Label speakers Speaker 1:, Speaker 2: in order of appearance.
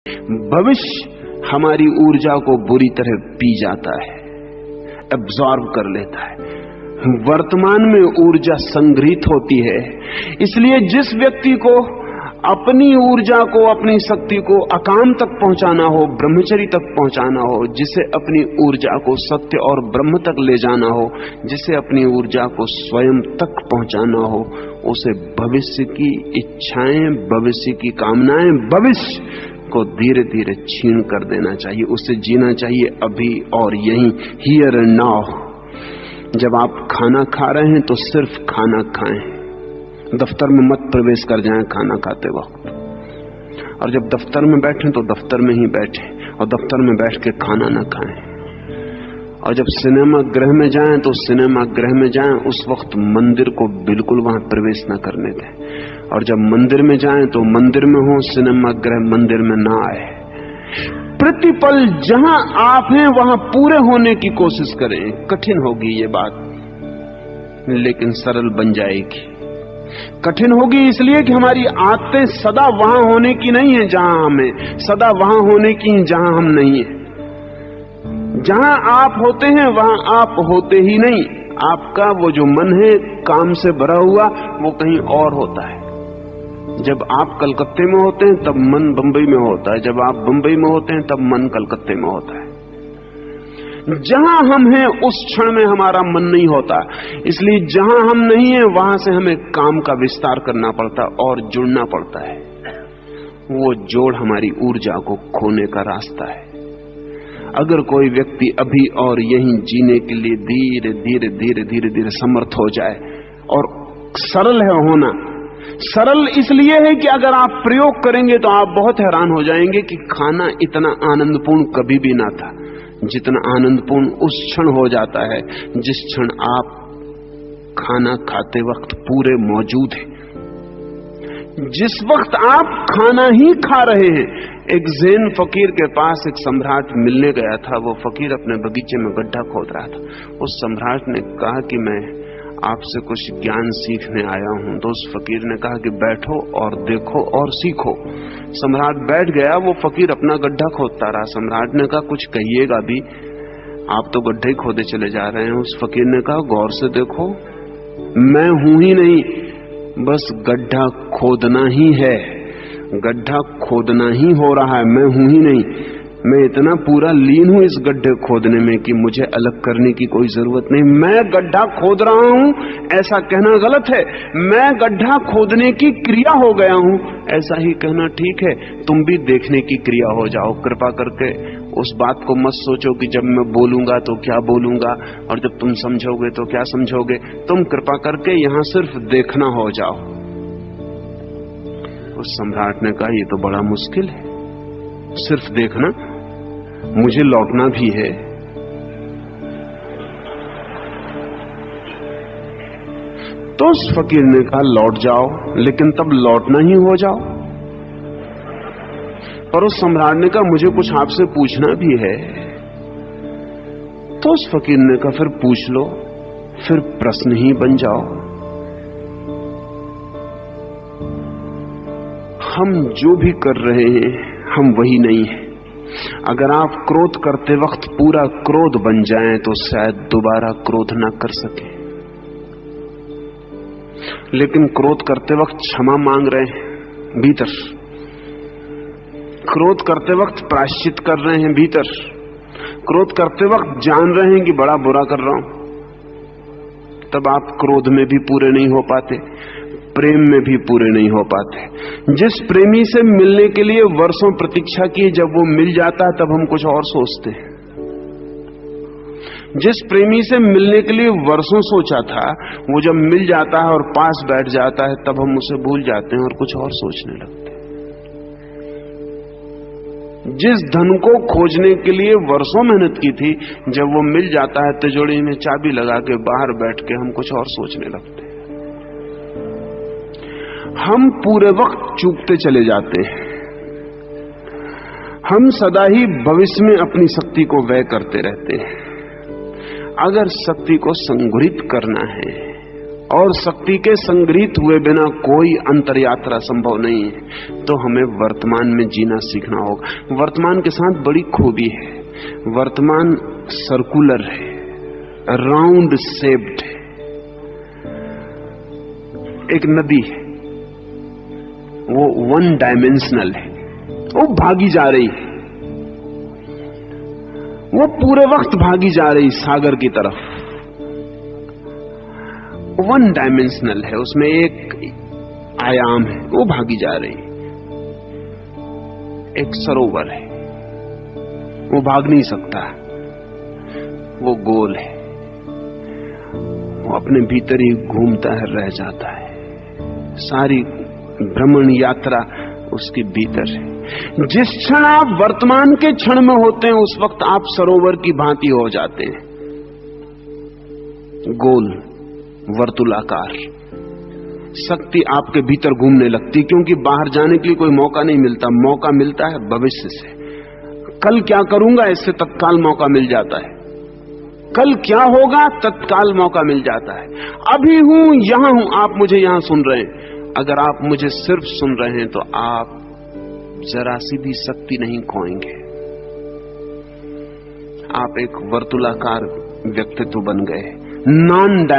Speaker 1: भविष्य हमारी ऊर्जा को बुरी तरह पी जाता है, एब्जॉर्ब कर लेता है। वर्तमान में ऊर्जा संग्रहित होती है। इसलिए जिस व्यक्ति को अपनी ऊर्जा को, अपनी शक्ति को अकाम तक पहुंचाना हो, ब्रह्मचर्य तक पहुंचाना हो, जिसे अपनी ऊर्जा को सत्य और ब्रह्म तक ले जाना हो, जिसे अपनी ऊर्जा को स्वयं तक पहुंचाना हो, उसे भविष्य की इच्छाएं, भविष्य की कामनाएं, भविष्य को धीरे धीरे छीन कर देना चाहिए। उसे जीना चाहिए अभी और यहीं, हियर एंड नाउ। जब आप खाना खा रहे हैं तो सिर्फ खाना खाएं, दफ्तर में मत प्रवेश कर जाएं खाना खाते वक्त। और जब दफ्तर में बैठें तो दफ्तर में ही बैठें, और दफ्तर में बैठ के खाना ना खाएं। और जब सिनेमा गृह में जाएं तो सिनेमा गृह में जाएं, उस वक्त मंदिर को बिल्कुल वहां प्रवेश न करने दें। और जब मंदिर में जाएं तो मंदिर में हो, सिनेमा गृह मंदिर में ना आए। प्रतिपल जहां आप हैं वहां पूरे होने की कोशिश करें। कठिन होगी ये बात, लेकिन सरल बन जाएगी। कठिन होगी इसलिए कि हमारी आदतें सदा वहां होने की नहीं है जहां हम हैं, सदा वहां होने की हैं जहां हम नहीं हैं। जहां आप होते हैं वहां आप होते ही नहीं। आपका वो जो मन है काम से भरा हुआ, वो कहीं और होता है। जब आप कलकत्ते में होते हैं तब मन बंबई में होता है, जब आप बंबई में होते हैं तब मन कलकत्ते में होता है। जहां हम हैं उस क्षण में हमारा मन नहीं होता, इसलिए जहां हम नहीं हैं वहां से हमें काम का विस्तार करना पड़ता और जुड़ना पड़ता है। वो जोड़ हमारी ऊर्जा को खोने का रास्ता है। अगर कोई व्यक्ति अभी और यहीं जीने के लिए धीरे धीरे धीरे धीरे धीरे समर्थ हो जाए, और सरल है होना, सरल इसलिए है कि अगर आप प्रयोग करेंगे तो आप बहुत हैरान हो जाएंगे कि खाना इतना आनंदपूर्ण कभी भी ना था जितना आनंदपूर्ण उस क्षण हो जाता है जिस क्षण आप खाना खाते वक्त पूरे मौजूद हैं। जिस वक्त आप खाना ही खा रहे हैं। एक ज़ैन फकीर के पास एक सम्राट मिलने गया था। वो फकीर अपने बगीचे में गड्ढा खोद रहा था। उस सम्राट ने कहा कि मैं आपसे कुछ ज्ञान सीखने आया हूं। तो उस फकीर ने कहा कि बैठो और देखो और सीखो। सम्राट बैठ गया। वो फकीर अपना गड्ढा खोदता रहा। सम्राट ने कहा कुछ कहिएगा भी, आप तो गड्ढे खोदे चले जा रहे हैं। उस फकीर ने कहा गौर से देखो, मैं हूं ही नहीं, बस गड्ढा खोदना ही है, गड्ढा खोदना ही हो रहा है, मैं हूं ही नहीं। मैं इतना पूरा लीन हूं इस गड्ढे खोदने में कि मुझे अलग करने की कोई जरूरत नहीं। मैं गड्ढा खोद रहा हूं ऐसा कहना गलत है। मैं गड्ढा खोदने की क्रिया हो गया हूं ऐसा ही कहना ठीक है। तुम भी देखने की क्रिया हो जाओ। कृपा करके उस बात को मत सोचो कि जब मैं बोलूंगा तो क्या बोलूंगा और जब तुम समझोगे तो क्या समझोगे। तुम कृपा करके यहां सिर्फ देखना हो जाओ। उस सम्राट ने कहा ये तो बड़ा मुश्किल है, सिर्फ देखना, मुझे लौटना भी है। तो उस फकीर ने कहा लौट जाओ, लेकिन तब लौटना ही हो जाओ। पर उस सम्राट ने कहा मुझे कुछ आपसे पूछना भी है। तो उस फकीर ने कहा फिर पूछ लो, फिर प्रश्न ही बन जाओ। हम जो भी कर रहे हैं हम वही नहीं है। अगर आप क्रोध करते वक्त पूरा क्रोध बन जाएं तो शायद दोबारा क्रोध ना कर सके। लेकिन क्रोध करते वक्त क्षमा मांग रहे हैं भीतर, क्रोध करते वक्त प्रायश्चित कर रहे हैं भीतर, क्रोध करते वक्त जान रहे हैं कि बड़ा बुरा कर रहा हूं, तब आप क्रोध में भी पूरे नहीं हो पाते, प्रेम में भी पूरे नहीं हो पाते। जिस प्रेमी से मिलने के लिए वर्षों प्रतीक्षा की, जब वो मिल जाता है तब हम कुछ और सोचते हैं। जिस प्रेमी से मिलने के लिए वर्षों सोचा था, वो जब मिल जाता है और पास बैठ जाता है तब हम उसे भूल जाते हैं और कुछ और सोचने लगते हैं। जिस धन को खोजने के लिए वर्षों मेहनत की थी, जब वो मिल जाता है तिजोरी में चाबी लगा के बाहर बैठ के हम कुछ और सोचने लगते हैं। हम पूरे वक्त चूकते चले जाते हैं। हम सदा ही भविष्य में अपनी शक्ति को व्यय करते रहते हैं। अगर शक्ति को संग्रहित करना है और शक्ति के संग्रहित हुए बिना कोई अंतर यात्रा संभव नहीं है। तो हमें वर्तमान में जीना सीखना होगा। वर्तमान के साथ बड़ी खूबी है, वर्तमान सर्कुलर है, राउंड शेप्ड है। एक नदी है, वो वन डायमेंशनल है, वो भागी जा रही है, वो पूरे वक्त भागी जा रही सागर की तरफ। वन डायमेंशनल है, उसमें एक आयाम है, वो भागी जा रही। एक सरोवर है, वो भाग नहीं सकता, वो गोल है, वो अपने भीतर ही घूमता है, रह जाता है। सारी भ्रमण यात्रा उसके भीतर है। जिस क्षण आप वर्तमान के क्षण में होते हैं, उस वक्त आप सरोवर की भांति हो जाते हैं, गोल वर्तुलाकार। शक्ति आपके भीतर घूमने लगती, क्योंकि बाहर जाने के लिए कोई मौका नहीं मिलता। मौका मिलता है भविष्य से। कल क्या करूंगा, इससे तत्काल मौका मिल जाता है। कल क्या होगा, तत्काल मौका मिल जाता है। अभी हूं, यहां हूं, आप मुझे यहां सुन रहे हैं। अगर आप मुझे सिर्फ सुन रहे हैं तो आप जरा सी भी शक्ति नहीं खोएंगे। आप एक वर्तुलाकार व्यक्तित्व बन गए, नॉन